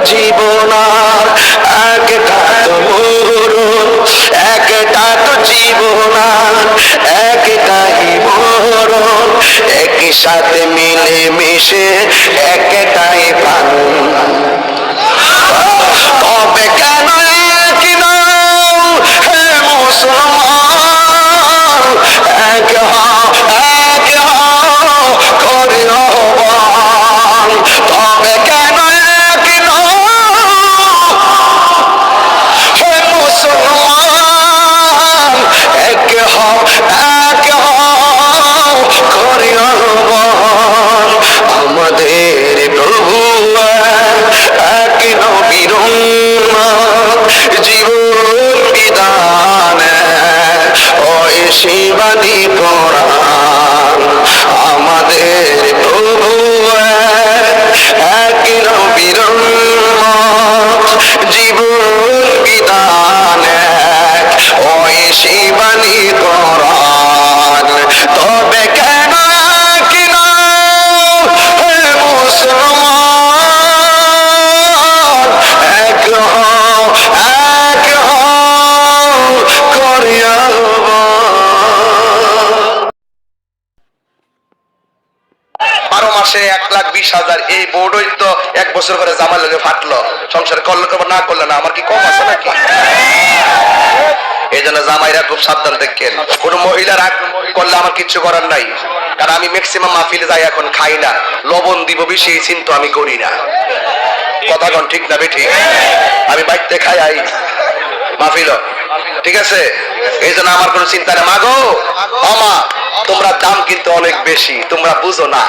জীবনার, একটা তো মরণ, একটা তো জীবনার, একটাই মরণ, একই সাথে মিলে মিশে একটাই প্রাণ। তবে কেন এক নাও হে মুসলমান, এক হও করে আহ্বান। তবে কেন এক নাও হে মুসলমান, এক হও করে আহ্বান। আমাদের প্রভু এক নবীর উম্মত, জীবন বিধান ওই শিবানী কোরআন। আমাদের প্রভু এক নবীর উম্মত, জীবন বিধান ওই শিবানী কোরআন। তবে কেন কেন হে মুসলমান, এক হও করে আহ্বান। 12 মাসে 1,20,000, এই বোর্ডই তো 1 বছর করে জামাই লগে ফাটলো। সংসার করলে করবো, না করলে না, আমার কি কম আছে নাকি? এই জন্য জামাইরা খুব সাবধান থাকেন। কোন মহিলা রাগ করলে আমার কিচ্ছু করার নাই, কারণ আমি ম্যাক্সিমাম মাহফিলে যাই, এখন খাই না, লবণ দিব বেশি এই চিন্তা আমি করি না। কথা কোন ঠিক না বেঠিক? আমি বাইতে খাই আই মাহফিল, ঠিক আছে? এই জন্য আমার কোনো চিন্তা নেই। মাগো আমা, তোমরা দাম কিন্তু অনেক বেশি, তোমরা বুঝো না।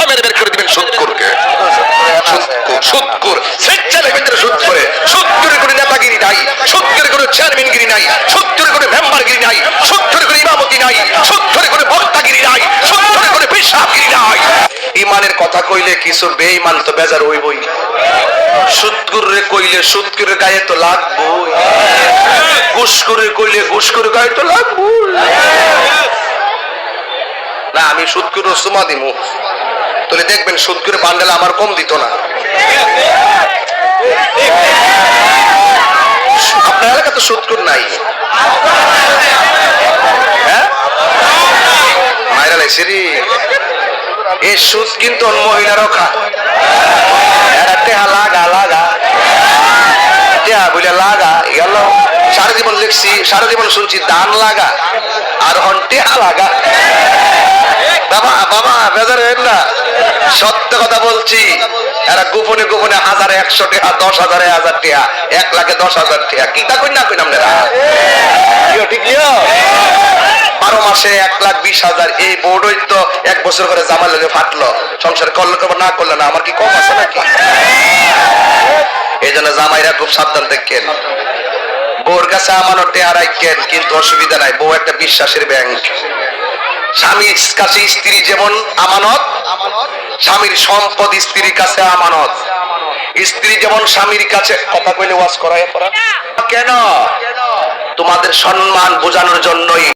মেরে বের করে দিবেন সুদখোরকে, সুদখোর স্বেচ্ছায় ভেতরে সুদ করে, সুদ করে কোনো নেতাগিরি নাই, সুদ করে কোনো চেয়ারম্যানগিরি নাই, সুদ করে কোনো মেম্বারগিরি নাই, সুদ করে কোনো ইমামতি নাই, সুদ করে কোনো বক্তাগিরি নাই, সুদ করে কোনো পেশাবগিরি নাই। ইমানের কথা কইলে কিছু বেঈমান তো বেজার হইবই। সুদখোরে কইলে সুদখোরের গায়ে তো লাগবই, ঘুষখোরে কইলে ঘুষখোরের গায়ে তো লাগবই। না, আমি সুদখোর সুমা দিমু, তাহলে দেখবেন সুদখোর বান্ডেল আমার কম দিত না। আপনার এলাকা তো সুদখোর নাই, হ্যাঁ? মায়েরা লাইছে রে, এই সুদ কিন্তু মহিলারও খায়। টেহা লাগা লাগা টেহা বলে লাগা গেল। সারা জীবন লিখছি, সারা জীবন শুনছি দান লাগা, আর হন টেহা লাগা। বাবা বাবা বেজার হইল না, সত্য কথা বলছি। এরা গোপনে গোপনে 1000, 100 টাকা, 10,000, 1000 টাকা, 1 লাখে 10,000 টাকা, কি তা কই না কই আপনারা? ঠিক নিও। 12 মাসে 1,20,000, এই বোর্ডই তো 1 বছর করে জামাই লগে ফাটলো। সংসার করলে করবো, না করলে না, আমার কি কম আছে নাকি? এই জন্য জামাইরা খুব সাবধান থাকেন। বউর কাছে আমানত টেহা রাখেন, কিন্তু অসুবিধা নাই, বউ একটা বিশ্বাসের ব্যাংক। স্বামীর কাছে স্ত্রী যেমন আমানত, স্বামীর সম্পদ স্ত্রীর কাছে আমানত। স্ত্রী যেমন স্বামীর কাছে, কথা কইলে ওয়াজ করায় কেন? তোমাদের সম্মান বোঝানোর জন্যই।